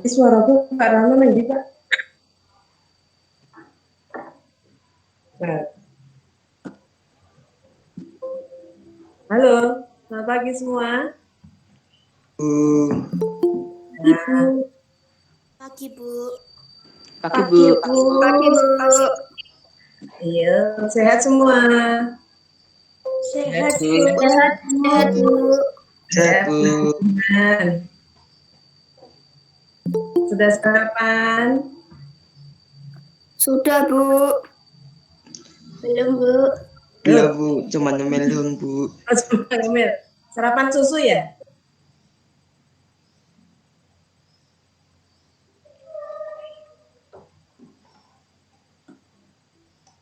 Suaraku Kak Rano lagi, Pak. Nah. Halo, selamat pagi semua. Nah. Pagi, Bu. Pagi, Bu. Pagi, Bu. Iya, sehat semua. Sehat, Bu. Sehat, Bu. Sehat, Bu. Sudah sarapan? Sudah, Bu. Belum, Bu. Belum, Bu. Cuma nyemil doang, Bu. Sarapan susu ya?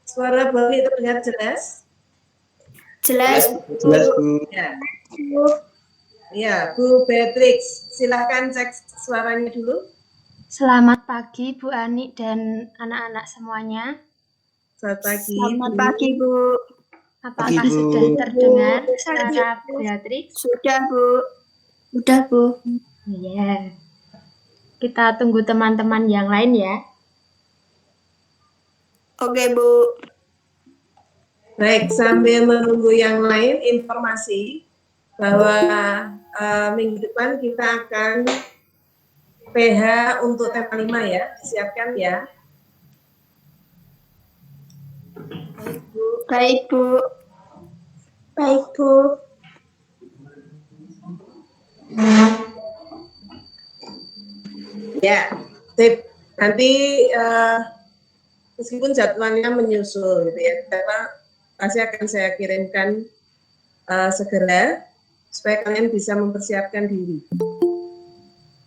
Suara Bapak terlihat jelas? Jelas, Jelas, Bu. Ya. Ya, Bu Beatrix, silahkan cek suaranya dulu. Selamat pagi Bu Ani dan anak-anak semuanya. Selamat pagi. Selamat pagi, Bu. Apakah Pagi, Bu. sudah terdengar suara Beatrix? Sudah, Bu. Sudah, Bu. Iya. Kita tunggu teman-teman yang lain ya. Oke, Bu. Baik, sambil menunggu yang lain, informasi bahwa minggu depan kita akan PH untuk tema 5 ya, disiapkan ya. Baik, Bu. Baik, Bu. Ya, tip. Nanti meskipun jadwalnya menyusul gitu ya, pasti akan saya kirimkan segera supaya kalian bisa mempersiapkan diri.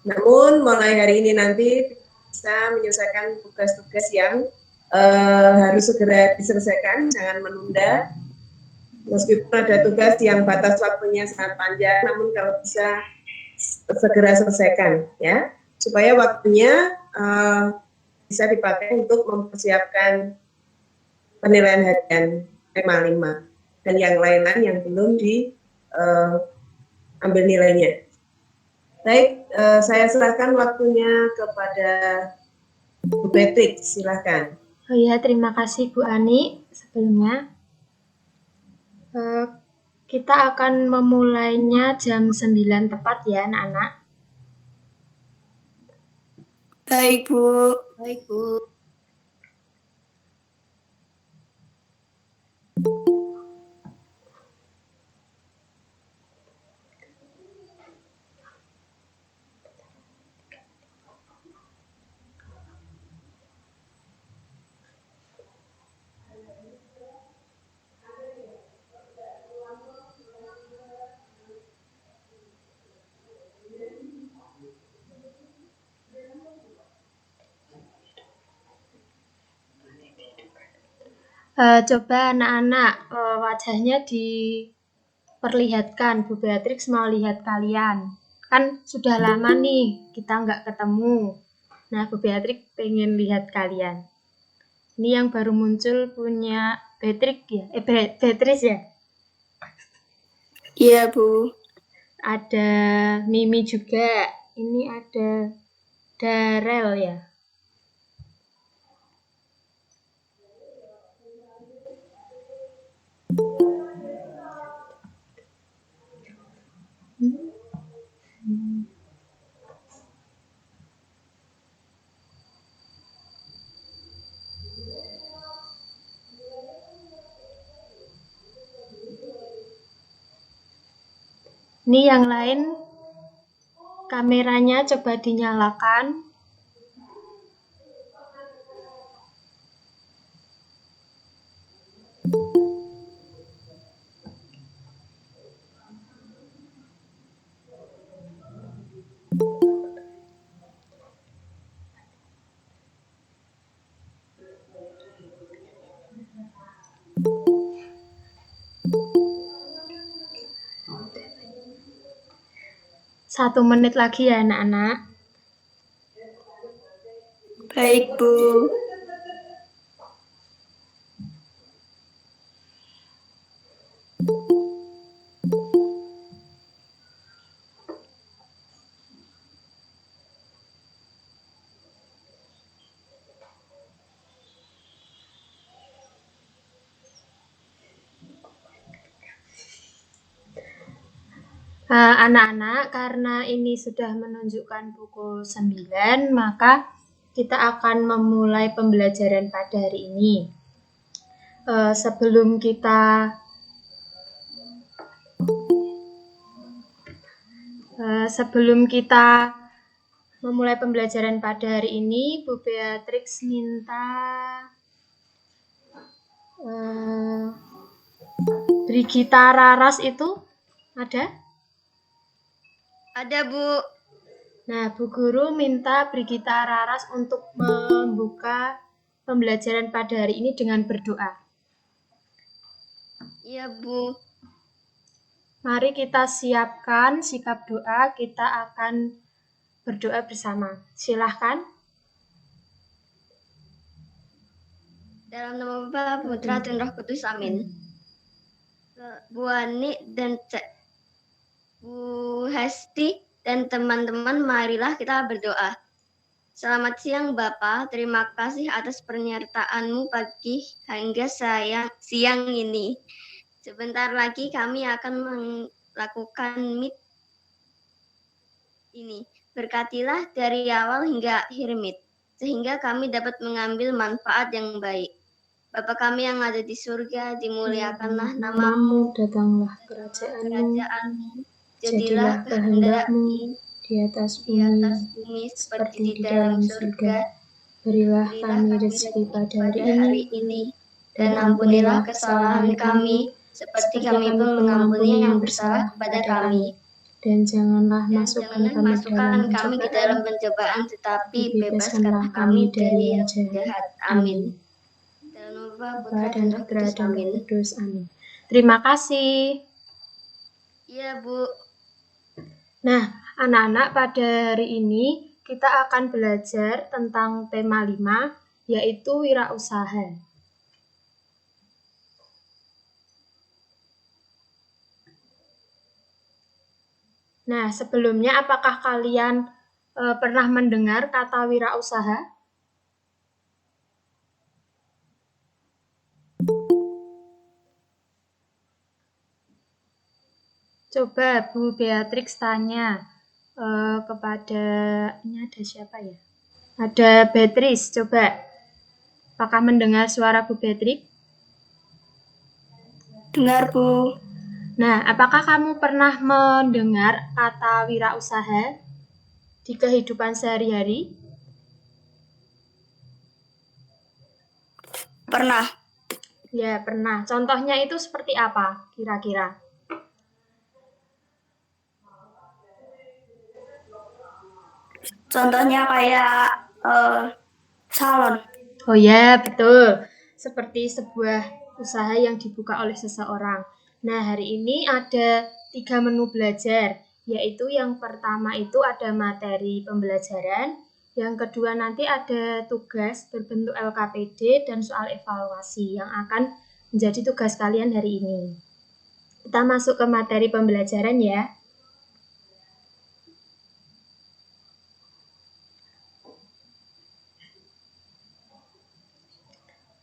Namun mulai hari ini nanti bisa menyelesaikan tugas-tugas yang harus segera diselesaikan, jangan menunda. Meskipun ada tugas yang batas waktunya sangat panjang, namun kalau bisa segera selesaikan ya, supaya waktunya bisa dipakai untuk mempersiapkan penilaian harian tema 5 dan yang lain-lain yang belum diambil nilainya. Baik, saya serahkan waktunya kepada Bu Beatrix, silahkan. Oh ya, terima kasih Bu Ani sebelumnya. Kita akan memulainya jam 9 tepat ya anak-anak. Baik, Bu. Baik, Bu. Coba anak-anak wajahnya diperlihatkan. Bu Beatrix mau lihat kalian. Kan sudah lama nih kita nggak ketemu. Nah, Bu Beatrix pengen lihat kalian. Ini yang baru muncul punya Beatrix ya? Beatrix ya? Iya, Bu. Ada Mimi juga. Ini ada Darel ya? Ini yang lain kameranya coba dinyalakan. Satu menit lagi ya anak-anak. Baik, Bu. Anak-anak, karena ini sudah menunjukkan pukul 9, maka kita akan memulai pembelajaran pada hari ini. Sebelum kita memulai pembelajaran pada hari ini, Bu Beatrix minta Brigita Raras itu ada? Ada, Bu. Nah, Bu Guru minta Brigita Raras untuk membuka pembelajaran pada hari ini dengan berdoa. Iya, Bu. Mari kita siapkan sikap doa, kita akan berdoa bersama. Silahkan. Dalam nama Bapa, Putra, dan Roh Kudus. Amin. Bu Ani dan Bu Hesti dan teman-teman, marilah kita berdoa. Selamat siang Bapak, terima kasih atas penyertaan-Mu pagi hingga siang ini. Sebentar lagi kami akan melakukan meet ini. Berkatilah dari awal hingga akhir meet, sehingga kami dapat mengambil manfaat yang baik. Bapa kami yang ada di surga, dimuliakanlah nama-Mu, Datanglah kerajaan-Mu, jadilah kehendak-Mu di atas di atas bumi seperti di dalam surga. Berilah kami rezeki pada hari ini, dan ampunilah kesalahan kami, seperti kami pun mengampuni yang bersalah kepada kami. dan janganlah Dan masukkan janganlah kami masukkan kami ke dalam pencobaan, tetapi bebaskanlah kami dari yang jahat. Amin. Dalam nama Bapa, Putra, dan Roh Kudus. Amin. Kudus. Amin. Terima kasih. Iya, Bu. Nah, anak-anak, pada hari ini kita akan belajar tentang tema 5, yaitu wirausaha. Nah, sebelumnya apakah kalian pernah mendengar kata wirausaha? Coba Bu Beatrix tanya kepada, ini ada siapa ya? Ada Beatrice, coba. Apakah mendengar suara Bu Beatrix? Dengar, Bu. Nah, apakah kamu pernah mendengar kata wirausaha di kehidupan sehari-hari? Pernah. Ya, pernah. Contohnya itu seperti apa kira-kira? Contohnya kayak salon. Oh ya, betul. Seperti sebuah usaha yang dibuka oleh seseorang. Nah, hari ini ada 3 menu belajar, yaitu yang pertama itu ada materi pembelajaran, yang kedua nanti ada tugas berbentuk LKPD dan soal evaluasi yang akan menjadi tugas kalian hari ini. Kita masuk ke materi pembelajaran ya.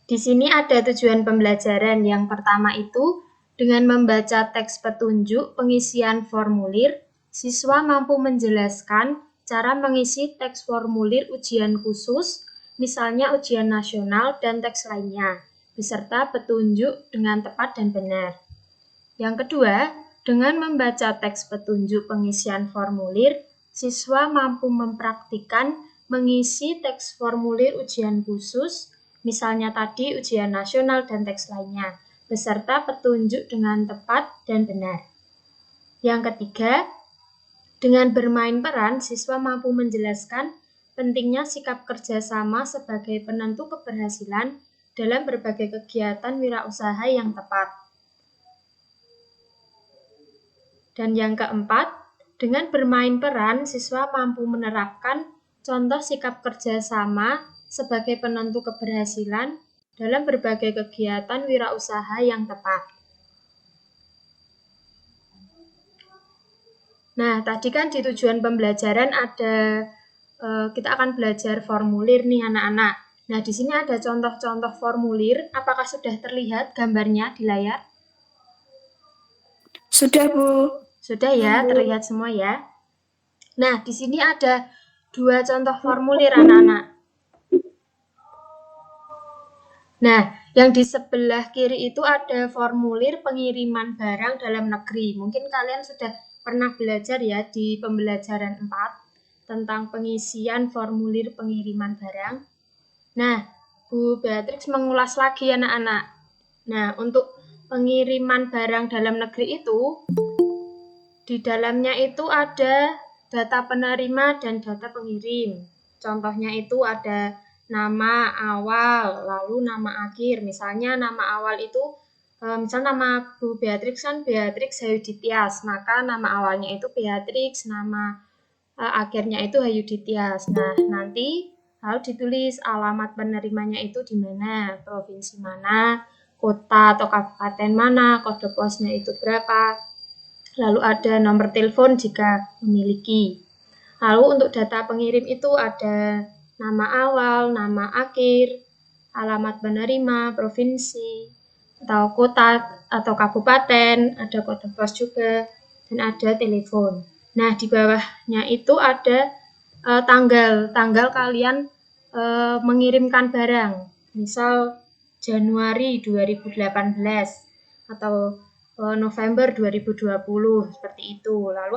Di sini ada tujuan pembelajaran. Yang pertama itu, dengan membaca teks petunjuk pengisian formulir, siswa mampu menjelaskan cara mengisi teks formulir ujian khusus, misalnya ujian nasional dan teks lainnya, beserta petunjuk dengan tepat dan benar. Yang kedua, dengan membaca teks petunjuk pengisian formulir, siswa mampu mempraktikkan mengisi teks formulir ujian khusus, misalnya tadi ujian nasional dan teks lainnya, beserta petunjuk dengan tepat dan benar. Yang ketiga, dengan bermain peran, siswa mampu menjelaskan pentingnya sikap kerjasama sebagai penentu keberhasilan dalam berbagai kegiatan wirausaha yang tepat. Dan yang keempat, dengan bermain peran, siswa mampu menerapkan contoh sikap kerjasama sebagai penentu keberhasilan dalam berbagai kegiatan wirausaha yang tepat. Nah, tadi kan di tujuan pembelajaran ada, kita akan belajar formulir nih anak-anak. Nah, di sini ada contoh-contoh formulir. Apakah sudah terlihat gambarnya di layar? Sudah, Bu. Sudah ya, terlihat semua ya. Nah, di sini ada 2 contoh formulir anak-anak. Nah, yang di sebelah kiri itu ada formulir pengiriman barang dalam negeri. Mungkin kalian sudah pernah belajar ya di pembelajaran 4 tentang pengisian formulir pengiriman barang. Nah, Bu Beatrix mengulas lagi anak-anak. Nah, untuk pengiriman barang dalam negeri itu, di dalamnya itu ada data penerima dan data pengirim. Contohnya itu ada nama awal, lalu nama akhir. Misalnya nama awal itu, misal nama Bu Beatrix kan Beatrix Hayuditias, maka nama awalnya itu Beatrix, nama akhirnya itu Hayuditias. Nah, nanti lalu ditulis alamat penerimanya itu di mana, provinsi mana, kota atau kabupaten mana, kode posnya itu berapa. Lalu ada nomor telepon jika memiliki. Lalu untuk data pengirim itu ada nama awal, nama akhir, alamat penerima, provinsi, atau kota atau kabupaten, ada kode pos juga, dan ada telepon. Nah, di bawahnya itu ada tanggal kalian mengirimkan barang. Misal Januari 2018 atau November 2020 seperti itu. Lalu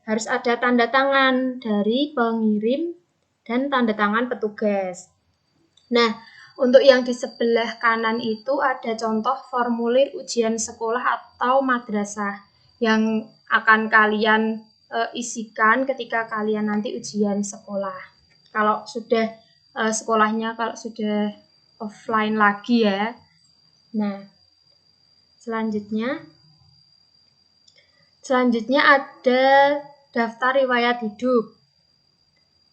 harus ada tanda tangan dari pengirim dan tanda tangan petugas. Nah, untuk yang di sebelah kanan itu ada contoh formulir ujian sekolah atau madrasah yang akan kalian isikan ketika kalian nanti ujian sekolah. Kalau sudah sekolahnya kalau sudah offline lagi ya. Nah, Selanjutnya ada daftar riwayat hidup.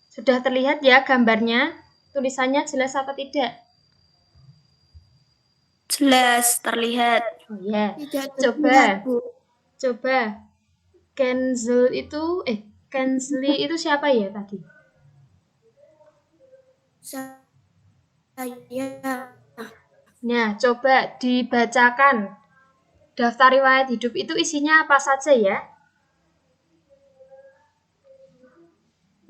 Sudah terlihat ya gambarnya? Tulisannya jelas apa tidak? Jelas terlihat. Oh ya. Tidak Coba. terlihat, Bu. Kenzli itu siapa ya tadi? Saya. Nah, coba dibacakan. Daftar riwayat hidup itu isinya apa saja ya?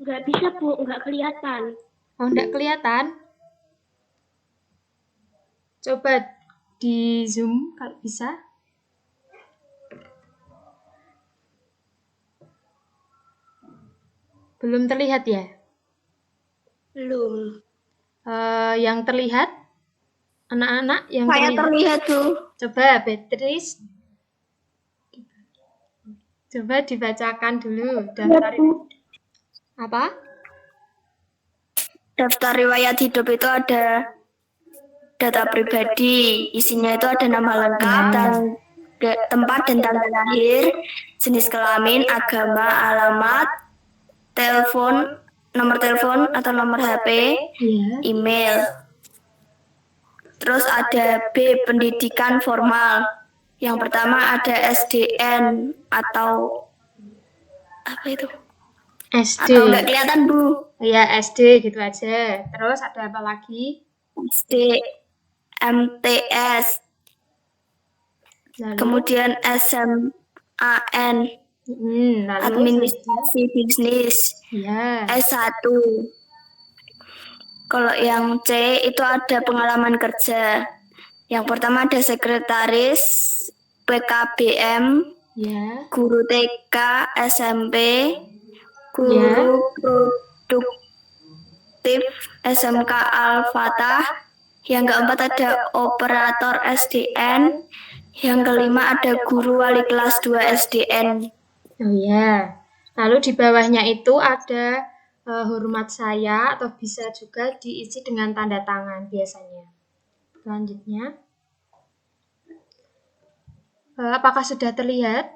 Nggak bisa, Bu. Nggak kelihatan. Oh, enggak kelihatan? Coba di zoom kalau bisa. Belum terlihat ya? Belum. Yang terlihat? Anak-anak yang Saya terlihat, Bu. Coba Beatrice. Coba dibacakan dulu daftar apa? Daftar riwayat hidup itu ada data pribadi, isinya itu ada nama lengkap dan tempat dan tanggal lahir, jenis kelamin, agama, alamat, telepon, nomor telepon atau nomor HP, email. Terus ada B, pendidikan formal. Yang pertama ada SDN atau apa itu? SD. Atau nggak kelihatan, Bu? Ya, SD gitu aja. Terus ada apa lagi? SD, MTS, Lalu, kemudian SMAN, lalu administrasi bisnis, ya. S1. Kalau yang C itu ada pengalaman kerja. Yang pertama ada sekretaris, PKBM, Ya. guru TK, SMP, guru produktif, SMK Al-Fatah. Yang keempat ada operator SDN. Yang kelima ada guru wali kelas 2 SDN. Oh ya. Lalu di bawahnya itu ada hormat saya atau bisa juga diisi dengan tanda tangan biasanya. Selanjutnya. Apakah sudah terlihat?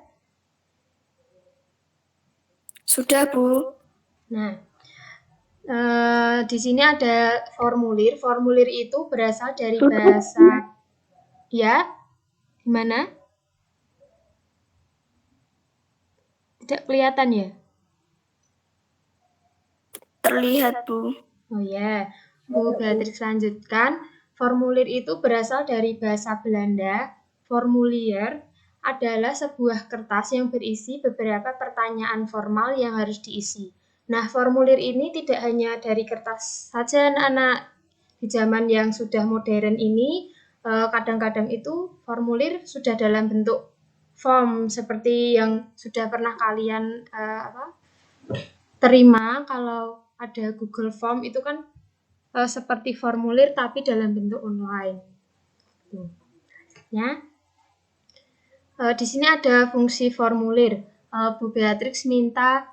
Sudah, Bu. Nah, di sini ada formulir. Formulir itu berasal dari bahasa ya, gimana? Tidak kelihatan ya? Terlihat, Bu. Oh ya, Bu Beatrix lanjutkan. Formulir itu berasal dari bahasa Belanda, formulier, adalah sebuah kertas yang berisi beberapa pertanyaan formal yang harus diisi. Nah, formulir ini tidak hanya dari kertas saja anak-anak. Di zaman yang sudah modern ini, kadang-kadang itu formulir sudah dalam bentuk form seperti yang sudah pernah kalian terima kalau ada Google Form itu kan seperti formulir tapi dalam bentuk online. Ya. Di sini ada fungsi formulir. Bu Beatrix minta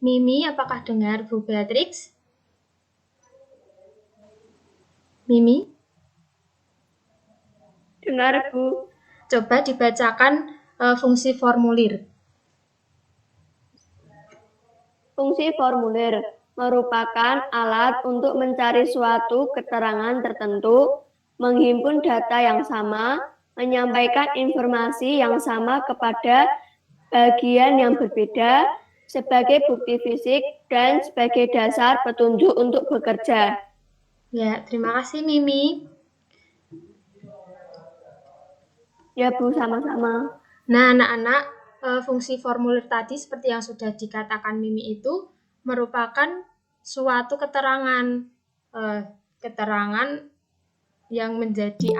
Mimi, apakah dengar Bu Beatrix? Mimi? Dengar, Bu. Coba dibacakan fungsi formulir. Fungsi formulir merupakan alat untuk mencari suatu keterangan tertentu, menghimpun data yang sama, menyampaikan informasi yang sama kepada bagian yang berbeda, sebagai bukti fisik dan sebagai dasar petunjuk untuk bekerja. Ya, terima kasih Mimi. Ya Bu, sama-sama. Nah, anak-anak, fungsi formulir tadi seperti yang sudah dikatakan Mimi itu merupakan suatu keterangan, keterangan yang menjadi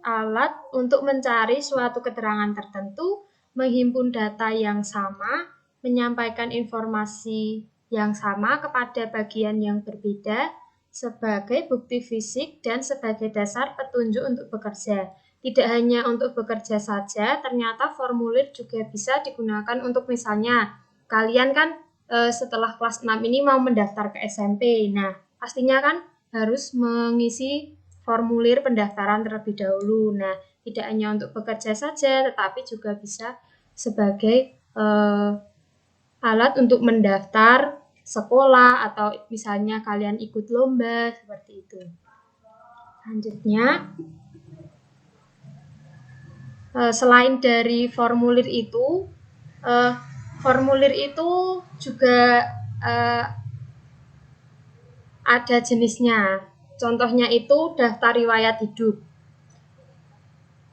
alat untuk mencari suatu keterangan tertentu, menghimpun data yang sama, menyampaikan informasi yang sama kepada bagian yang berbeda sebagai bukti fisik dan sebagai dasar petunjuk untuk bekerja. Tidak hanya untuk bekerja saja, ternyata formulir juga bisa digunakan untuk misalnya kalian kan setelah kelas 6 ini mau mendaftar ke SMP. Nah, pastinya kan harus mengisi formulir pendaftaran terlebih dahulu. Nah, tidak hanya untuk bekerja saja, tetapi juga bisa sebagai alat untuk mendaftar sekolah atau misalnya kalian ikut lomba seperti itu. Selanjutnya, selain dari formulir itu juga ada jenisnya. Contohnya itu daftar riwayat hidup.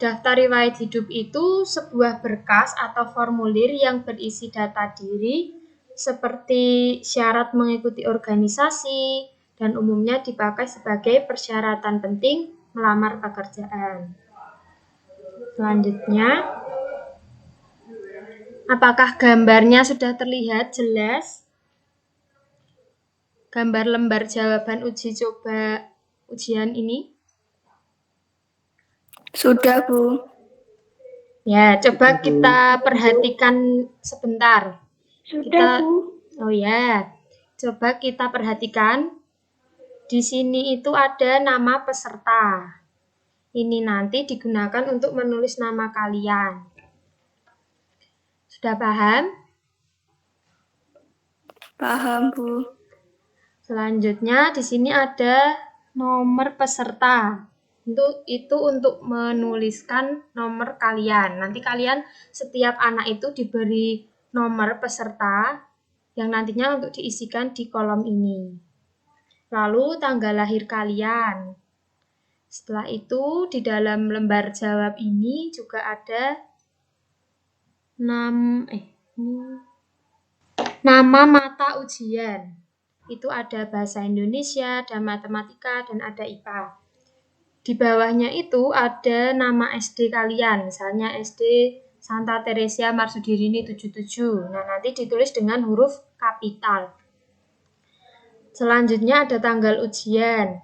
Daftar riwayat hidup itu sebuah berkas atau formulir yang berisi data diri seperti syarat mengikuti organisasi dan umumnya dipakai sebagai persyaratan penting melamar pekerjaan. Selanjutnya, apakah gambarnya sudah terlihat jelas? Gambar lembar jawaban uji coba ujian ini? Sudah, Bu. Ya, coba kita perhatikan sebentar. Sudah, Bu. Oh ya, coba kita perhatikan. Di sini itu ada nama peserta. Ini nanti digunakan untuk menulis nama kalian. Sudah paham? Paham, Bu. Selanjutnya di sini ada nomor peserta. Itu untuk menuliskan nomor kalian. Nanti kalian setiap anak itu diberi nomor peserta yang nantinya untuk diisikan di kolom ini. Lalu tanggal lahir kalian. Setelah itu di dalam lembar jawab ini juga ada nama mata ujian. Itu ada bahasa Indonesia, ada matematika, dan ada IPA. Di bawahnya itu ada nama SD kalian, misalnya SD Santa Teresia Marsudirini 77. Nah, nanti ditulis dengan huruf kapital. Selanjutnya ada tanggal ujian.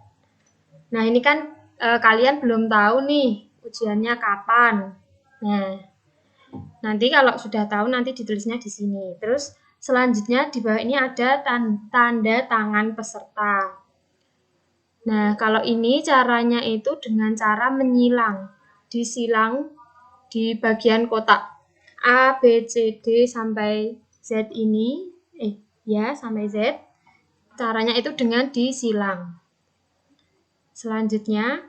Nah, ini kan kalian belum tahu nih ujiannya kapan. Nah, nanti kalau sudah tahu nanti ditulisnya di sini. Terus selanjutnya di bawah ini ada tanda tangan peserta. Nah, kalau ini caranya itu dengan cara menyilang. Disilang di bagian kotak A, B, C, D sampai Z ini. Sampai Z. Caranya itu dengan disilang. Selanjutnya,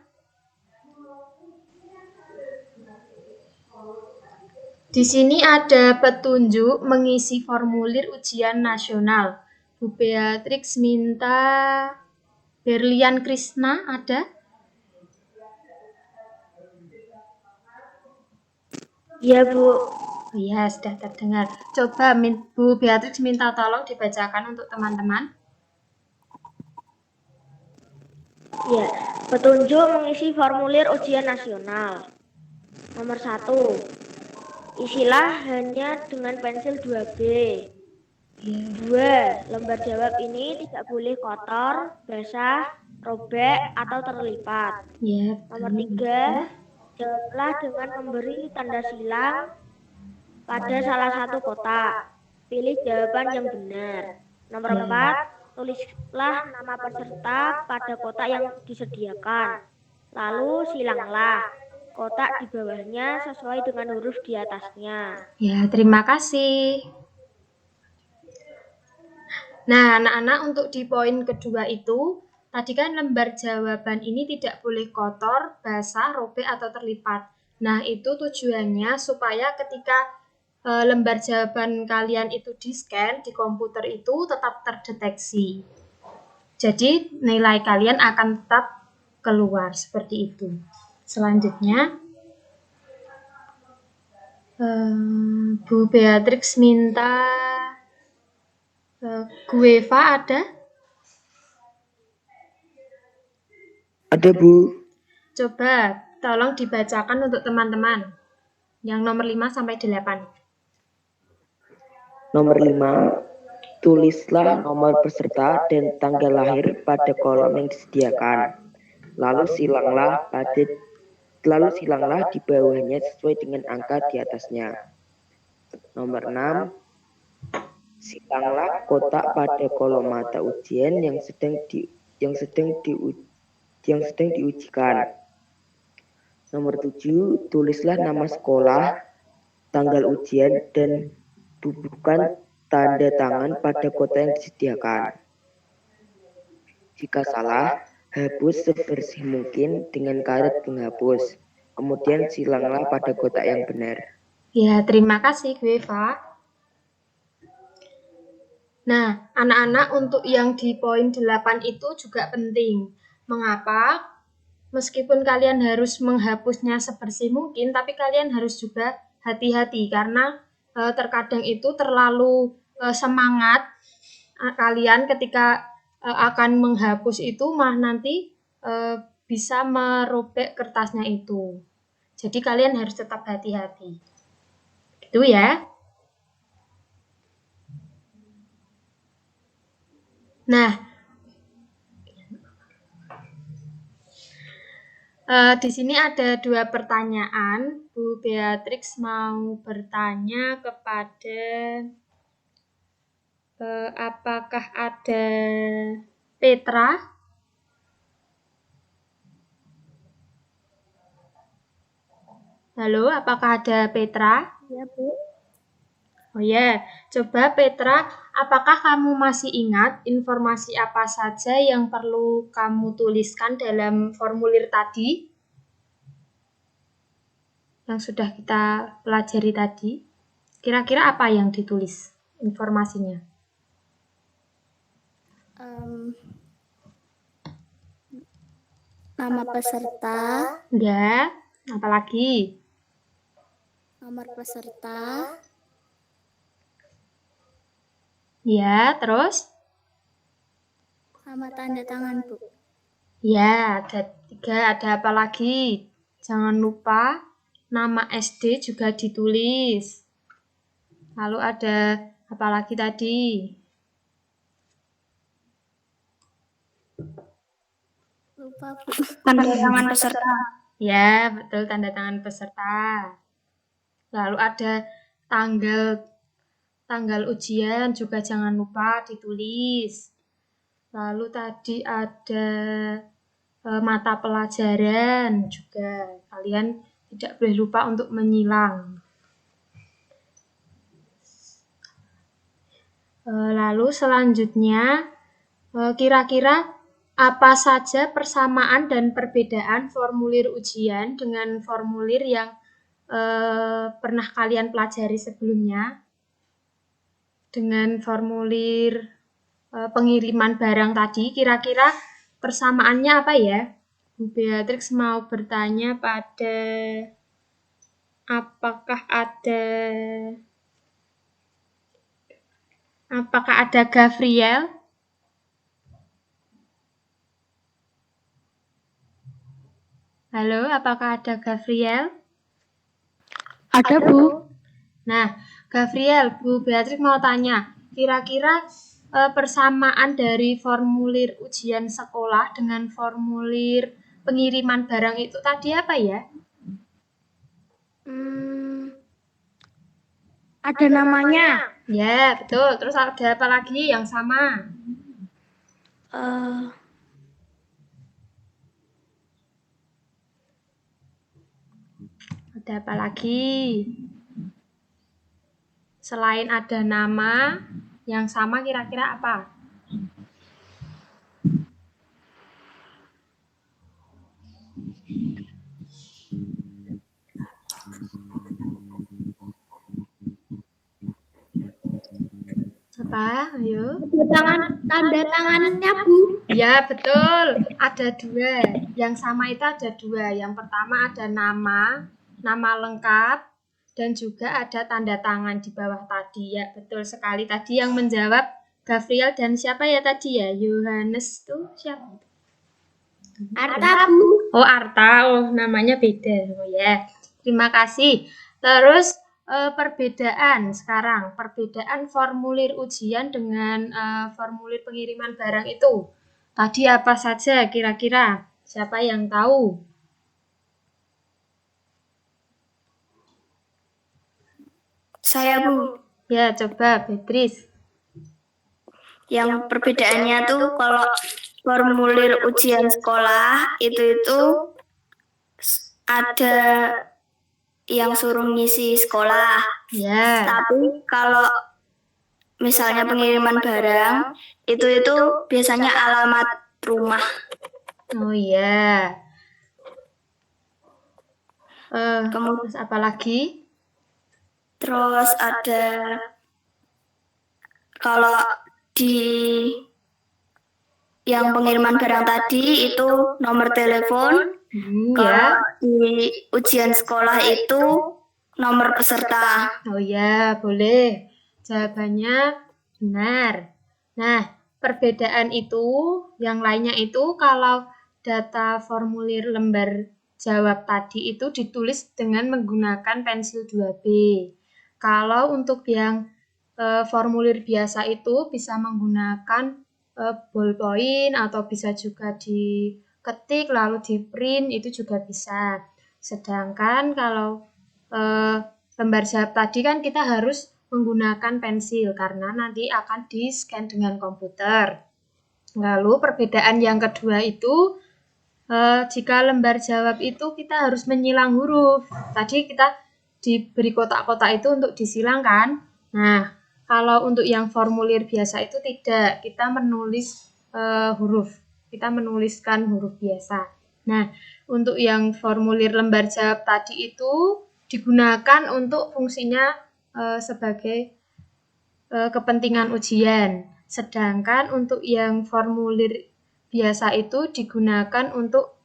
di sini ada petunjuk mengisi formulir ujian nasional. Bu Beatrix minta Berlian Krishna ada? Iya, Bu. Oh iya, sudah terdengar. Coba Bu Beatrix minta tolong dibacakan untuk teman-teman. Ya, petunjuk mengisi formulir ujian nasional. Nomor 1. Isilah hanya dengan pensil 2B. 2. Lembar jawab ini tidak boleh kotor, basah, robek, atau terlipat. Ya, Nomor 3. Jawablah dengan memberi tanda silang pada salah satu kotak. Pilih jawaban yang benar. Nomor 4. Tulislah nama peserta pada kotak yang disediakan. Lalu silanglah kotak di bawahnya sesuai dengan huruf di atasnya. Ya, terima kasih. Nah, anak-anak, untuk di poin kedua itu, tadi kan lembar jawaban ini tidak boleh kotor, basah, robek, atau terlipat. Nah, itu tujuannya supaya ketika lembar jawaban kalian itu di-scan di komputer itu tetap terdeteksi. Jadi, nilai kalian akan tetap keluar seperti itu. Selanjutnya, Bu Beatrix minta Gueva ada? Ada, Bu. Coba tolong dibacakan untuk teman-teman. Yang nomor 5 sampai 8. Nomor 5, tulislah nomor peserta dan tanggal lahir pada kolom yang disediakan. Lalu silanglah di bawahnya sesuai dengan angka di atasnya. Nomor 6, silanglah kotak pada kolom mata ujian yang sedang diujikan. Nomor 7, tulislah nama sekolah, tanggal ujian, dan bubuhkan tanda tangan pada kotak yang disediakan. Jika salah, hapus sebersih mungkin dengan karet penghapus. Kemudian silanglah pada kotak yang benar. Ya, terima kasih Gueva. Nah, anak-anak, untuk yang di poin 8 itu juga penting. Mengapa? Meskipun kalian harus menghapusnya sebersih mungkin, tapi kalian harus juga hati-hati karena terkadang itu terlalu semangat kalian ketika akan menghapus itu malah nanti bisa merobek kertasnya itu. Jadi kalian harus tetap hati-hati. Gitu ya. Nah, di sini ada 2 pertanyaan. Bu Beatrix mau bertanya kepada apakah ada Petra? Halo, apakah ada Petra? Ya, Bu. Oh ya, coba Petra, apakah kamu masih ingat informasi apa saja yang perlu kamu tuliskan dalam formulir tadi? Yang sudah kita pelajari tadi. Kira-kira apa yang ditulis informasinya? Nama peserta, Ya, apalagi? nomor peserta, Ya, terus? sama tanda tangan, Bu. Ya, ada 3, ada apa lagi? Jangan lupa nama SD juga ditulis. Lalu ada apa lagi tadi? Lupa, Bu. Tanda tangan peserta. Ya, betul, tanda tangan peserta. Lalu ada tanggal ujian juga jangan lupa ditulis. Lalu tadi ada mata pelajaran juga. Kalian tidak boleh lupa untuk menyilang. Lalu selanjutnya, kira-kira apa saja persamaan dan perbedaan formulir ujian dengan formulir yang pernah kalian pelajari sebelumnya? Dengan formulir pengiriman barang tadi, kira-kira persamaannya apa ya? Bu Beatrix mau bertanya pada apakah ada Gavriel? Halo, apakah ada Gavriel? Ada, Bu. Nah, Gavriel, Bu Beatrix mau tanya, kira-kira persamaan dari formulir ujian sekolah dengan formulir pengiriman barang itu tadi apa ya? Ada namanya. Ya, betul. Terus ada apa lagi yang sama? Ada apa lagi? Selain ada nama, yang sama kira-kira apa? Apa? Ayo. Tanda tangannya, Bu. Ya, betul. Ada 2. Yang sama itu ada 2. Yang pertama ada nama lengkap, dan juga ada tanda tangan di bawah tadi. Ya, betul sekali. Tadi yang menjawab Gavriel dan siapa ya tadi ya? Yohanes tuh siapa? Arta, Bu. Oh, Arta. Oh, namanya beda. Oh ya. Terima kasih. Terus perbedaan formulir ujian dengan formulir pengiriman barang itu. Tadi apa saja kira-kira? Siapa yang tahu? Saya, Bu. Ya, coba Beatrice. Yang perbedaannya tuh kalau formulir ujian sekolah itu ada yang suruh ngisi sekolah. Ya. Tapi kalau misalnya pengiriman barang itu biasanya alamat rumah. Oh iya. Kemudian Terus apa lagi? terus ada kalau di yang pengiriman barang tadi itu nomor telepon. Kalau di ujian sekolah itu nomor peserta. Oh ya, boleh. Jawabannya benar. Nah, perbedaan itu, yang lainnya itu kalau data formulir lembar jawab tadi itu ditulis dengan menggunakan pensil 2B. Kalau untuk yang formulir biasa itu bisa menggunakan ballpoint atau bisa juga diketik lalu di print itu juga bisa. Sedangkan kalau lembar jawab tadi kan kita harus menggunakan pensil karena nanti akan di-scan dengan komputer. Lalu perbedaan yang kedua itu jika lembar jawab itu kita harus menyilang huruf. Tadi kita diberi kotak-kotak itu untuk disilang kan? Nah, kalau untuk yang formulir biasa itu tidak, kita menulis huruf. Kita menuliskan huruf biasa. Nah, untuk yang formulir lembar jawab tadi itu digunakan untuk fungsinya sebagai kepentingan ujian. Sedangkan untuk yang formulir biasa itu digunakan untuk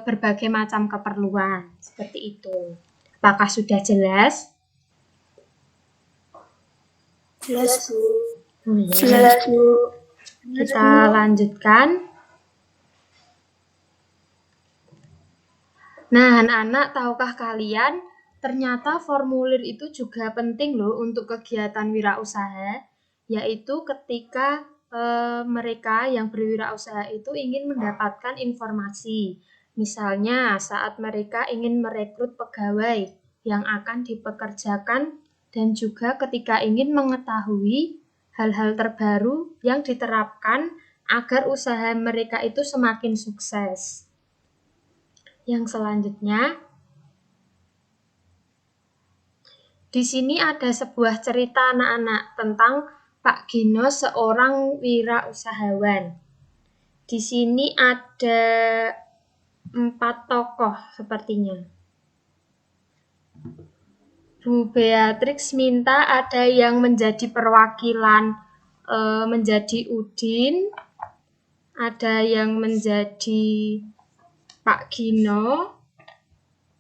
berbagai macam keperluan. Seperti itu. Apakah sudah jelas? Jelas, Bu. Oh, ya. Jelas, Bu. Kita lanjutkan. Nah, anak-anak, tahukah kalian ternyata formulir itu juga penting loh untuk kegiatan wirausaha, yaitu ketika mereka yang berwirausaha itu ingin mendapatkan informasi. Misalnya saat mereka ingin merekrut pegawai yang akan dipekerjakan dan juga ketika ingin mengetahui hal-hal terbaru yang diterapkan agar usaha mereka itu semakin sukses. Yang selanjutnya, di sini ada sebuah cerita anak-anak tentang Pak Gino, seorang wirausahawan. Di sini ada 4 tokoh sepertinya. Bu Beatrix minta ada yang menjadi perwakilan menjadi Udin, ada yang menjadi Pak Gino,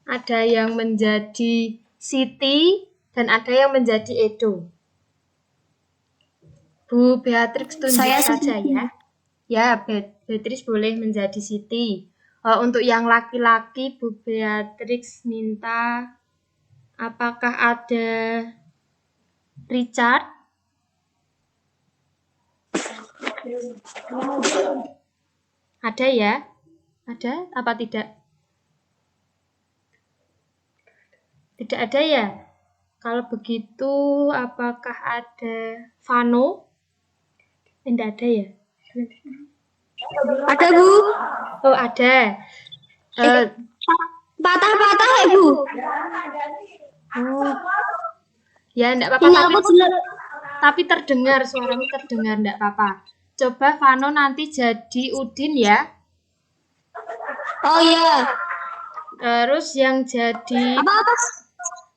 ada yang menjadi Siti, dan ada yang menjadi Edo. Bu Beatrix tunjuk Saya saja Siti. ya. Ya, Beatrix boleh menjadi Siti. Untuk yang laki-laki, Bu Beatrix minta apakah ada Richard? Ada ya? Ada apa tidak? Tidak ada ya? Kalau begitu, apakah ada Vano? Tidak ada ya? Ada, Bu. Oh, ada. Patah-patah ya, Bu. Oh. Ya, enggak apa-apa, Ini aku tapi terdengar, suaramu terdengar, enggak apa-apa. Coba Vano nanti jadi Udin ya. Oh iya. Terus yang jadi Apa?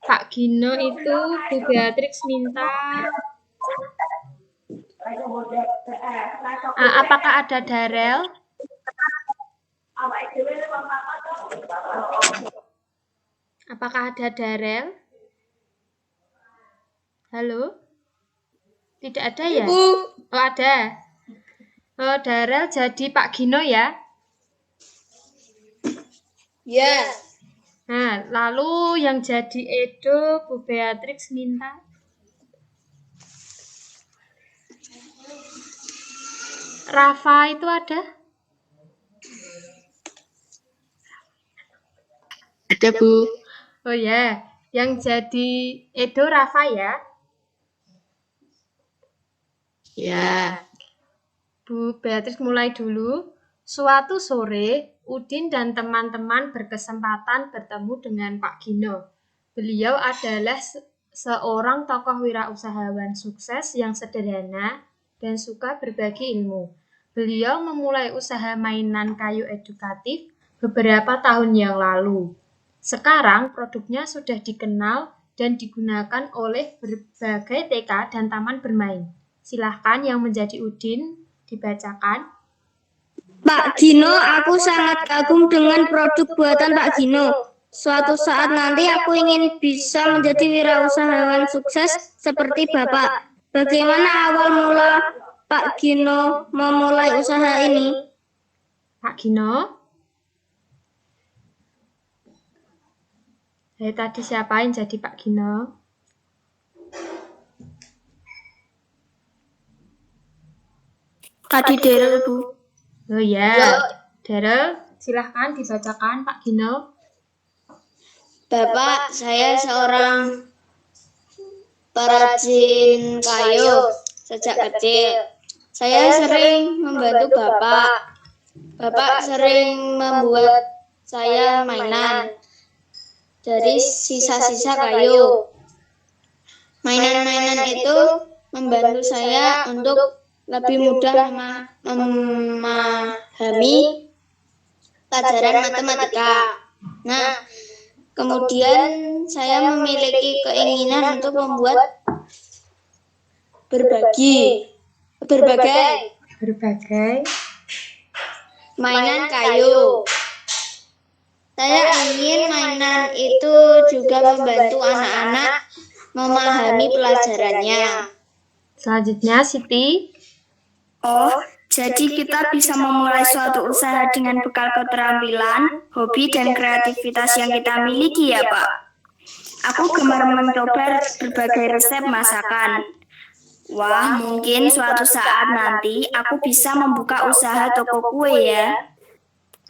Pak Gino itu Bu Beatrix minta apakah ada Darel? Apakah ada Darel? Halo? Tidak ada ya? Oh, ada. Oh, Darel jadi Pak Gino ya? Ya. Nah, lalu yang jadi Edo, Bu Beatrix minta Rafa itu ada? Ada, Bu. Oh ya, yang jadi Edo Rafa ya? Ya. Bu Beatrix mulai dulu. Suatu sore, Udin dan teman-teman berkesempatan bertemu dengan Pak Gino. Beliau adalah seorang tokoh wirausahawan sukses yang sederhana dan suka berbagi ilmu. Beliau memulai usaha mainan kayu edukatif beberapa tahun yang lalu. Sekarang produknya sudah dikenal dan digunakan oleh berbagai TK dan taman bermain. Silahkan yang menjadi Udin dibacakan. Pak Gino, aku sangat kagum dengan produk buatan Pak Gino. Suatu saat nanti aku ingin bisa menjadi wirausahawan sukses seperti Bapak. Bagaimana awal mula Pak Gino memulai usaha ini? Pak Gino? Tadi siapa yang jadi Pak Gino? Tadi Daryl, Bu. Oh ya, Daryl, silahkan dibacakan Pak Gino. Bapak, saya seorang perajin kayu sejak kecil. Saya sering membantu Bapak. Bapak sering membuat saya mainan dari sisa-sisa kayu. Mainan-mainan itu membantu saya untuk lebih mudah memahami pelajaran matematika. Nah, kemudian saya memiliki keinginan untuk membuat berbagai mainan kayu. Saya ingin mainan itu juga membantu anak-anak memahami pelajarannya. Selanjutnya, Siti. Oh, jadi kita bisa memulai suatu usaha dengan bekal keterampilan, hobi, dan kreativitas yang kita miliki ya, Pak. Aku gemar mencoba berbagai resep masakan. Wah, mungkin suatu saat nanti aku bisa membuka usaha toko kue ya.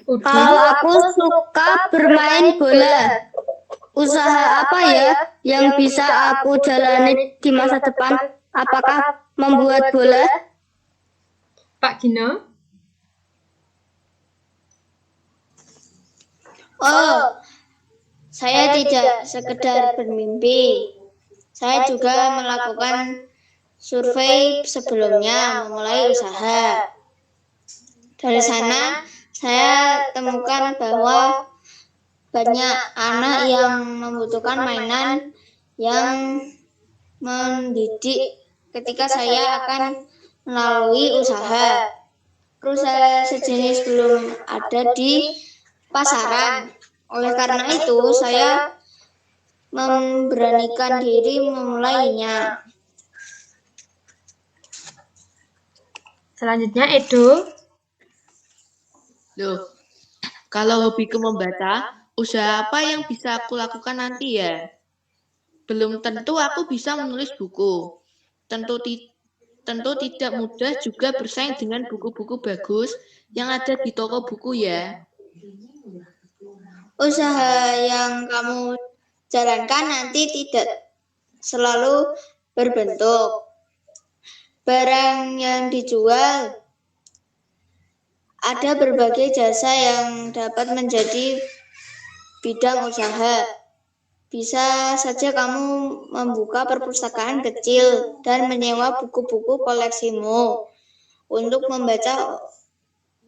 Kalau aku suka bermain bola, usaha apa ya yang bisa aku jalani di masa depan? Apakah membuat bola? Pak Gino? Oh, saya tidak sekedar bermimpi. Saya juga melakukan survei sebelumnya memulai usaha. Dari sana, saya temukan bahwa banyak anak yang membutuhkan mainan yang mendidik ketika saya akan melalui usaha. Perusahaan sejenis belum ada di pasaran. Oleh karena itu, saya memberanikan diri memulainya. Selanjutnya Edo. Loh, kalau hobiku membaca, usaha apa yang bisa aku lakukan nanti ya? Belum tentu aku bisa menulis buku. Tentu tidak mudah juga bersaing dengan buku-buku bagus yang ada di toko buku ya. Usaha yang kamu jalankan nanti tidak selalu berbentuk barang yang dijual. Ada berbagai jasa yang dapat menjadi bidang usaha. Bisa saja kamu membuka perpustakaan kecil dan menyewa buku-buku koleksimu untuk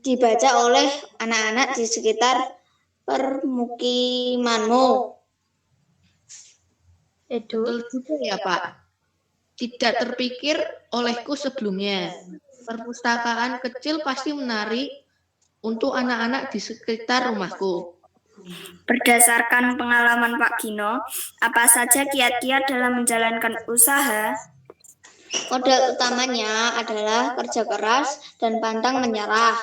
dibaca oleh anak-anak di sekitar permukimanmu. Edo. Betul juga ya, Pak. Tidak terpikir olehku sebelumnya. Perpustakaan kecil pasti menarik untuk anak-anak di sekitar rumahku. Berdasarkan pengalaman Pak Gino, apa saja kiat-kiat dalam menjalankan usaha? Modal utamanya adalah kerja keras dan pantang menyerah.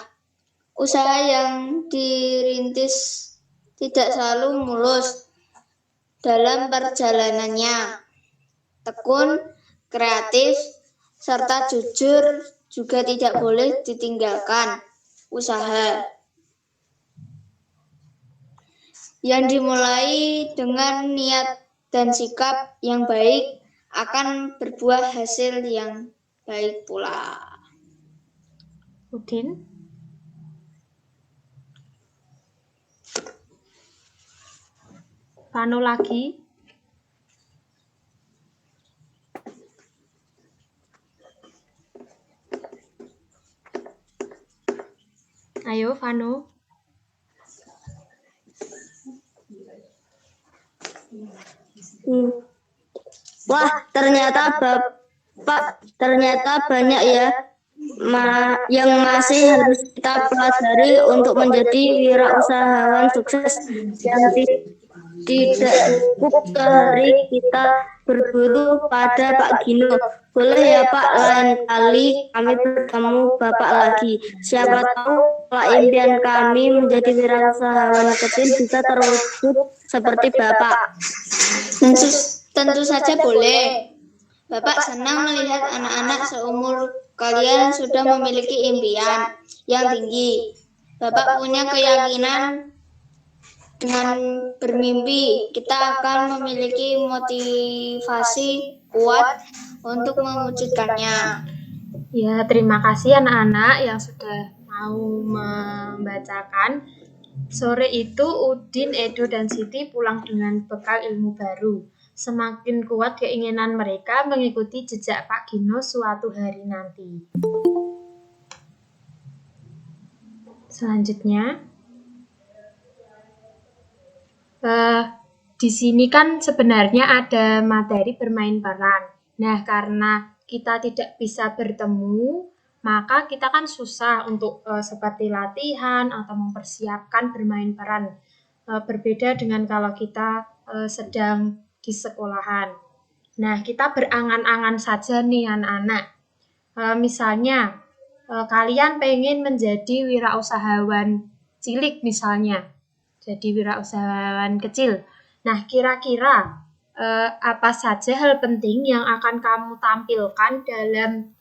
Usaha yang dirintis tidak selalu mulus dalam perjalanannya. Tekun, kreatif, serta jujur juga tidak boleh ditinggalkan. Usaha yang dimulai dengan niat dan sikap yang baik akan berbuah hasil yang baik pula. Udin. Vano lagi. Ayo Vano. Wah, ternyata banyak ya yang masih harus kita pelajari untuk menjadi wirausahawan sukses yang tidak cukup sehari kita berburu pada Pak Gino. Boleh ya Pak, lain kali kami bertemu Bapak lagi. Siapa tahu kalau impian kami menjadi wirausahawan kecil bisa terwujud seperti Bapak. Tentu saja boleh. Bapak senang melihat anak-anak seumur kalian sudah memiliki impian yang tinggi. Bapak punya keyakinan dengan bermimpi, kita akan memiliki motivasi kuat untuk mewujudkannya. Ya, terima kasih anak-anak yang sudah mau membacakan. Sore itu Udin, Edo, dan Siti pulang dengan bekal ilmu baru. Semakin kuat keinginan mereka mengikuti jejak Pak Gino suatu hari nanti. Selanjutnya, di sini kan sebenarnya ada materi bermain peran. Nah, karena kita tidak bisa bertemu, maka kita kan susah untuk seperti latihan atau mempersiapkan bermain peran. Berbeda dengan kalau kita sedang di sekolahan. Nah, kita berangan-angan saja nih anak-anak. Misalnya, kalian pengen menjadi wirausahawan cilik misalnya. Jadi wirausahawan kecil. Nah, kira-kira apa saja hal penting yang akan kamu tampilkan dalam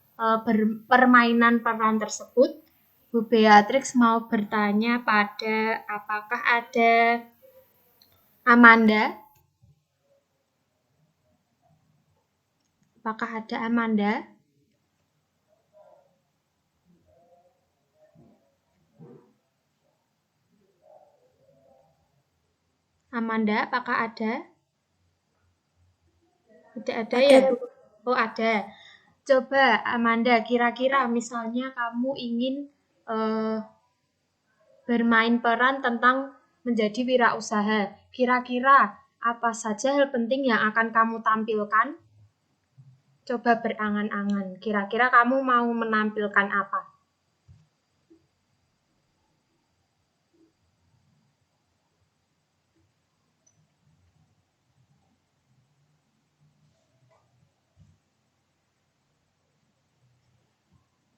permainan peran tersebut? Bu Beatrix mau bertanya pada apakah ada Amanda? Apakah ada Amanda? Amanda, apakah ada? Tidak ada ya, Bu? Oh, ada. Coba Amanda, kira-kira misalnya kamu ingin bermain peran tentang menjadi wirausaha. Kira-kira apa saja hal penting yang akan kamu tampilkan? Coba berangan-angan. Kira-kira kamu mau menampilkan apa?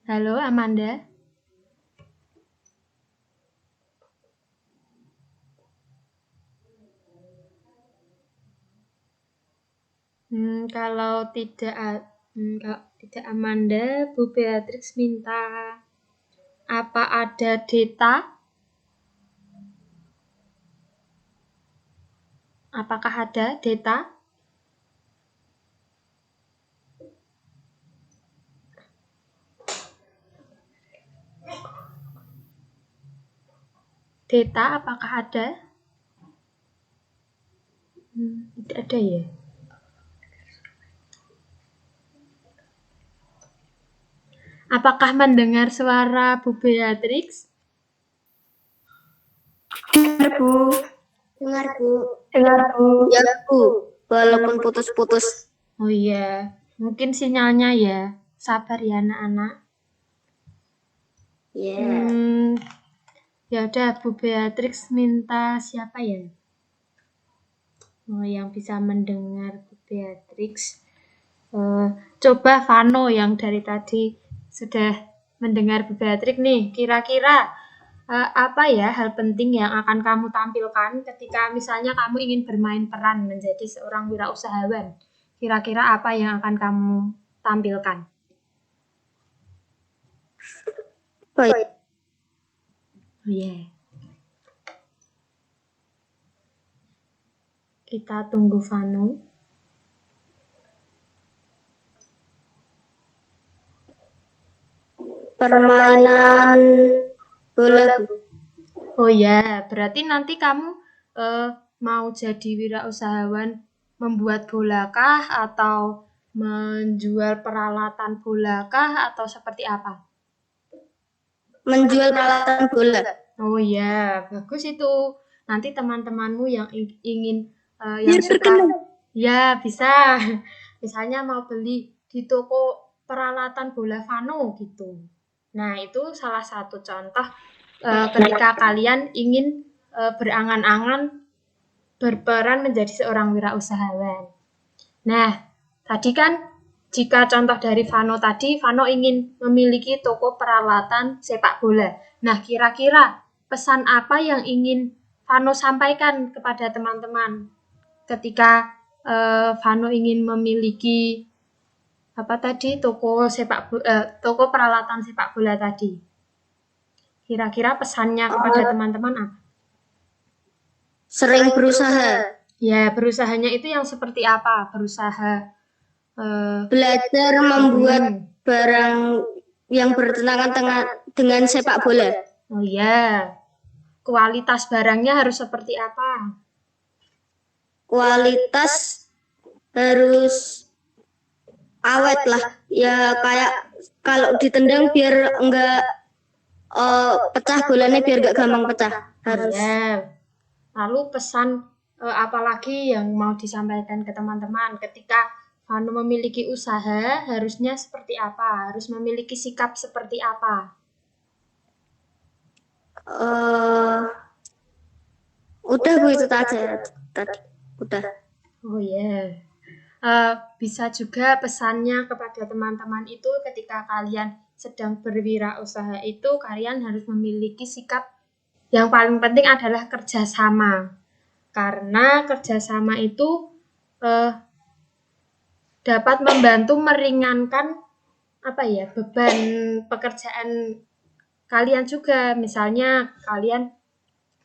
Halo, Amanda. Kalau tidak Amanda, Bu Beatrix minta apa ada Deta? Apakah ada Deta? Deta, apakah ada? Tidak ada ya. Apakah mendengar suara Bu Beatrix? Dengar, Bu. Dengar, Bu. Dengar, Bu. Ya, Bu. Walaupun putus-putus. Oh iya, mungkin sinyalnya ya. Sabar ya anak-anak. Ya. Ya udah, Bu Beatrix minta siapa ya? Oh, yang bisa mendengar Bu Beatrix. Coba Vano yang dari tadi sudah mendengar Bu Beatrix nih. Kira-kira apa ya hal penting yang akan kamu tampilkan ketika misalnya kamu ingin bermain peran menjadi seorang wirausahawan? Kira-kira apa yang akan kamu tampilkan? Baik. Oh yeah. Kita tunggu Vano. Permainan bola, Bu. Oh ya, berarti nanti kamu mau jadi wirausahawan membuat bola kah atau menjual peralatan bola kah atau seperti apa? Menjual peralatan bola. Oh ya, bagus itu. Nanti teman-temanmu yang ingin Biar yang suka, terkenal. ya bisa. Misalnya mau beli di toko peralatan bola Vano gitu. Nah, itu salah satu contoh ketika kalian ingin berangan-angan berperan menjadi seorang wirausahawan. Nah, tadi kan jika contoh dari Vano tadi, Vano ingin memiliki toko peralatan sepak bola. Nah, kira-kira pesan apa yang ingin Vano sampaikan kepada teman-teman ketika Vano ingin memiliki apa tadi toko peralatan sepak bola tadi? Kira-kira pesannya kepada teman-teman apa? Sering berusaha. Ya, berusahanya itu yang seperti apa? Berusaha Belajar membuat barang yang bertentangan dengan sepak bola. Oh ya, kualitas barangnya harus seperti apa? Kualitas harus awet lah. Ya kayak kalau ditendang biar enggak pecah bolanya, biar enggak gampang pecah. Harus. Ya. Lalu pesan apalagi yang mau disampaikan ke teman-teman ketika Vano memiliki usaha harusnya seperti apa? Harus memiliki sikap seperti apa? Udah Bu, itu aja tadi. Udah. Oh ya. Bisa juga pesannya kepada teman-teman itu ketika kalian sedang berwirausaha itu kalian harus memiliki sikap yang paling penting adalah kerjasama. Karena kerjasama itu dapat membantu meringankan beban pekerjaan kalian juga. Misalnya kalian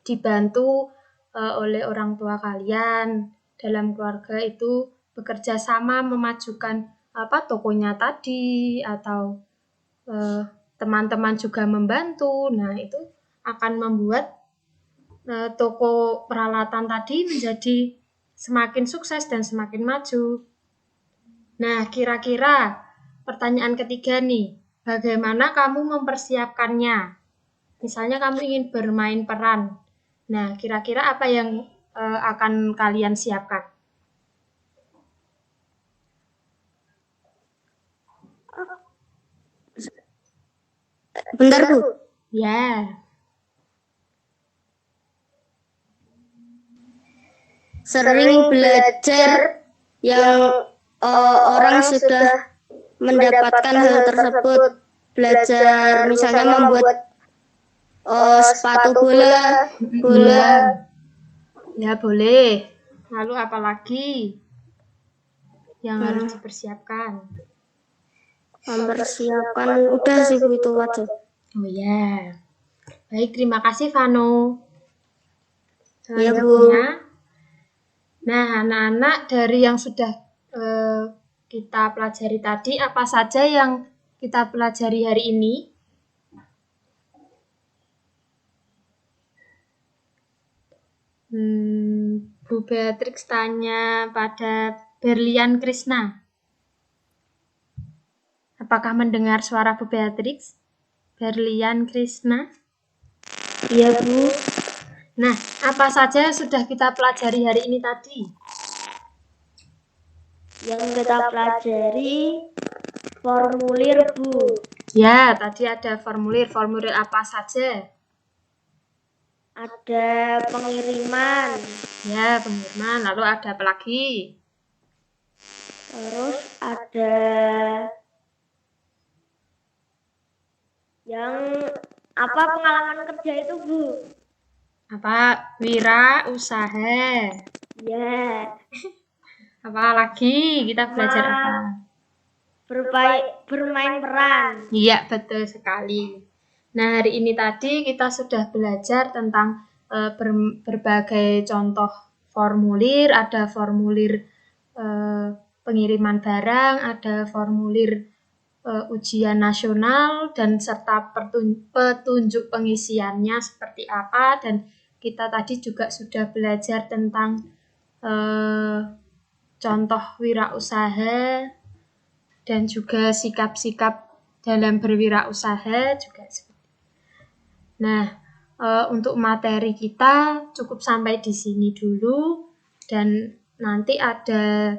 dibantu oleh orang tua kalian dalam keluarga itu bekerja sama memajukan tokonya tadi atau teman-teman juga membantu. Nah, itu akan membuat toko peralatan tadi menjadi semakin sukses dan semakin maju. Nah, kira-kira pertanyaan ketiga nih, bagaimana kamu mempersiapkannya? Misalnya kamu ingin bermain peran. Nah, kira-kira apa yang akan kalian siapkan? Bentar Bu. Ya. Sering belajar yang orang sudah mendapatkan hal tersebut. belajar misalnya membuat sepatu bola. Ya boleh. Lalu apa lagi yang harus dipersiapkan? Mempersiapkan udah sih Bu, itu aja. Oh ya. Baik, terima kasih Vano. Iya, Bu. Selanjutnya, nah anak-anak dari yang sudah kita pelajari tadi, apa saja yang kita pelajari hari ini? Bu Beatrix tanya pada Berlian Krishna. Apakah mendengar suara Bu Beatrix? Berlian Krishna? Iya, Bu. Nah, apa saja yang sudah kita pelajari hari ini tadi? Yang kita pelajari formulir, Bu. Ya, tadi ada formulir. Formulir apa saja? Ada pengiriman, Ya, pengiriman. Lalu ada apa lagi? terus ada yang apa pengalaman kerja itu, Bu? Apa? Wira usaha. Ya, Apa lagi? Kita belajar apa? bermain peran. Iya, betul sekali. Nah, hari ini tadi kita sudah belajar tentang berbagai contoh formulir. Ada formulir pengiriman barang, ada formulir ujian nasional, dan serta petunjuk pengisiannya seperti apa. Dan kita tadi juga sudah belajar tentang contoh wirausaha dan juga sikap-sikap dalam berwirausaha juga seperti. Nah, untuk materi kita cukup sampai di sini dulu, dan nanti ada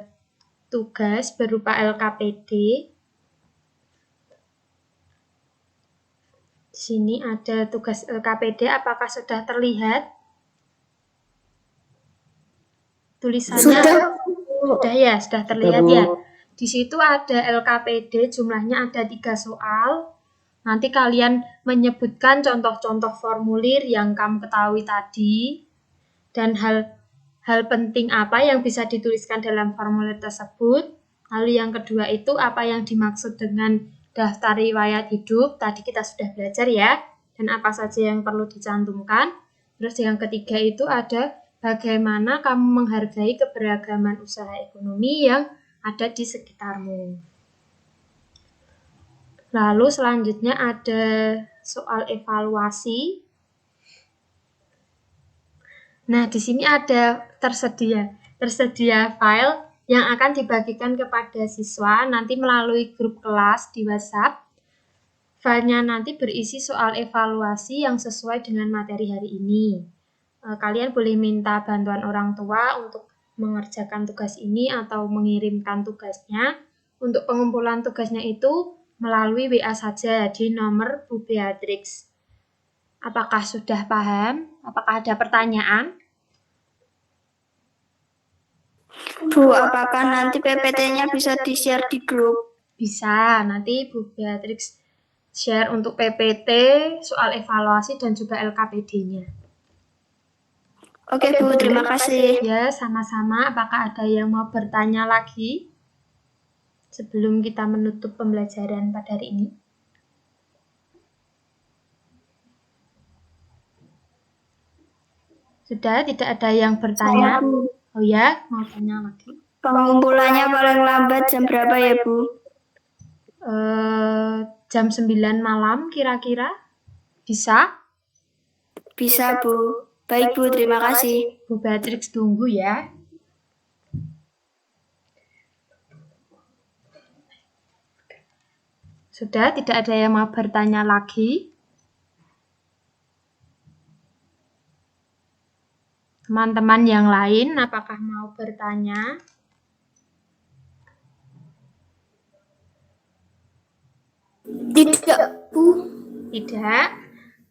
tugas berupa LKPD. Di sini ada tugas LKPD, apakah sudah terlihat tulisannya? Sudah ya, sudah terlihat ya. Di situ ada LKPD, jumlahnya ada 3 soal. Nanti kalian menyebutkan contoh-contoh formulir yang kamu ketahui tadi, dan hal penting apa yang bisa dituliskan dalam formulir tersebut. Lalu yang kedua itu apa yang dimaksud dengan daftar riwayat hidup, tadi kita sudah belajar ya, dan apa saja yang perlu dicantumkan. Terus yang ketiga itu ada bagaimana kamu menghargai keberagaman usaha ekonomi yang ada di sekitarmu. Lalu selanjutnya ada soal evaluasi. Nah, di sini ada tersedia file yang akan dibagikan kepada siswa nanti melalui grup kelas di WhatsApp. Filenya nanti berisi soal evaluasi yang sesuai dengan materi hari ini. Kalian boleh minta bantuan orang tua untuk mengerjakan tugas ini atau mengirimkan tugasnya. Untuk pengumpulan tugasnya itu melalui WA saja di nomor Bu Beatrix. Apakah sudah paham? Apakah ada pertanyaan? Bu, apakah nanti PPT-nya bisa di-share di grup? Bisa, nanti Bu Beatrix share untuk PPT, soal evaluasi, dan juga LKPD-nya. Oke, Bu, terima kasih. Ya, sama-sama. Apakah ada yang mau bertanya lagi sebelum kita menutup pembelajaran pada hari ini? Sudah, tidak ada yang bertanya? Oh ya, mau tanya lagi? Pengumpulannya paling lambat jam berapa ya, Bu? Jam 9 malam kira-kira? Bisa? Bisa, Bu. Baik, Bu, terima kasih. Bu Beatrix tunggu ya. Sudah, tidak ada yang mau bertanya lagi? Teman-teman yang lain, apakah mau bertanya? Tidak, Bu. Tidak.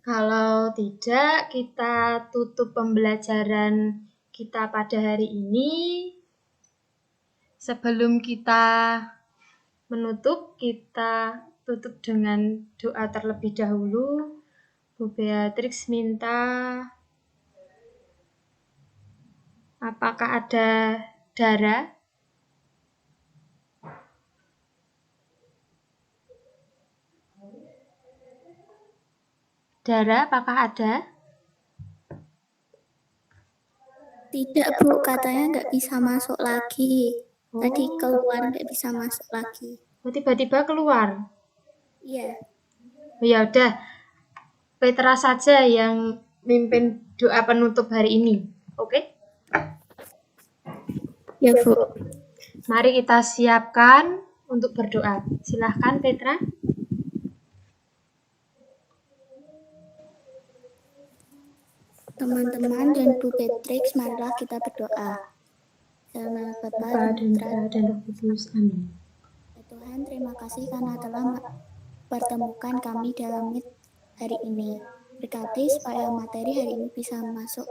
Kalau tidak, kita tutup pembelajaran kita pada hari ini. Sebelum kita menutup, kita tutup dengan doa terlebih dahulu. Bu Beatrix minta, apakah ada Dara? Dara, apakah ada? Tidak, Bu. Katanya nggak bisa masuk lagi. Tadi keluar nggak bisa masuk lagi. Oh, tiba-tiba keluar. Iya. Oh, ya udah, Petra saja yang mimpin doa penutup hari ini. Oke? Ya, Bu. Mari kita siapkan untuk berdoa. Silahkan Petra. Teman-teman dan Bu Beatrix, marilah kita berdoa. Dalam nama Bapa Bapa dan Putra dan Roh Kudus. Amin. Ya Tuhan, terima kasih karena telah mempertemukan kami dalam meet hari ini. Berkati supaya materi hari ini bisa masuk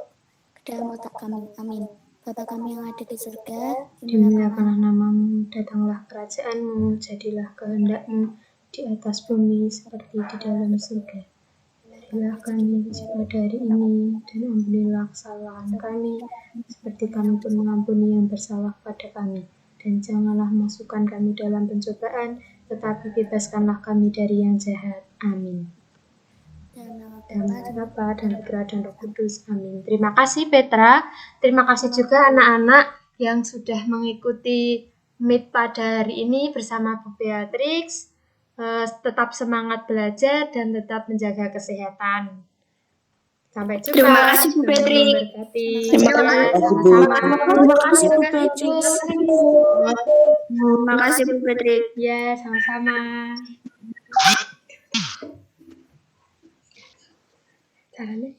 ke dalam otak kami. Amin. Bapa kami yang ada di surga, Dimuliakanlah namamu, datanglah kerajaanmu, jadilah kehendak-mu di atas bumi seperti di dalam surga. Berilah kami pada hari ini, dan ampunilah kesalahan kami, seperti kami pun mengampuni yang bersalah pada kami. Dan janganlah masukkan kami dalam pencobaan, tetapi bebaskanlah kami dari yang jahat. Amin. Dalam nama Bapa dan Putra dan Roh Kudus. Amin. Terima kasih Petra. Terima kasih juga anak-anak yang sudah mengikuti Meet pada hari ini bersama Bu Beatrix. Tetap semangat belajar dan tetap menjaga kesehatan. Sampai jumpa. Terima kasih Bu Beatrix. Terima kasih Bu Beatrix. Terima kasih Bu Beatrix. Ya, sama-sama. Caranya?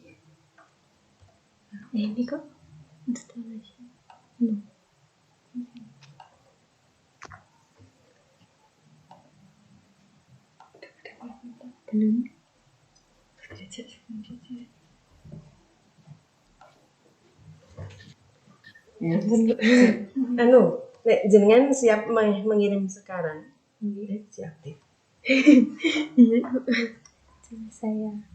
Ini kok. Belum. Nek jenengan siap mengirim sekarang. Siap deh. Iya, Bu. Saya.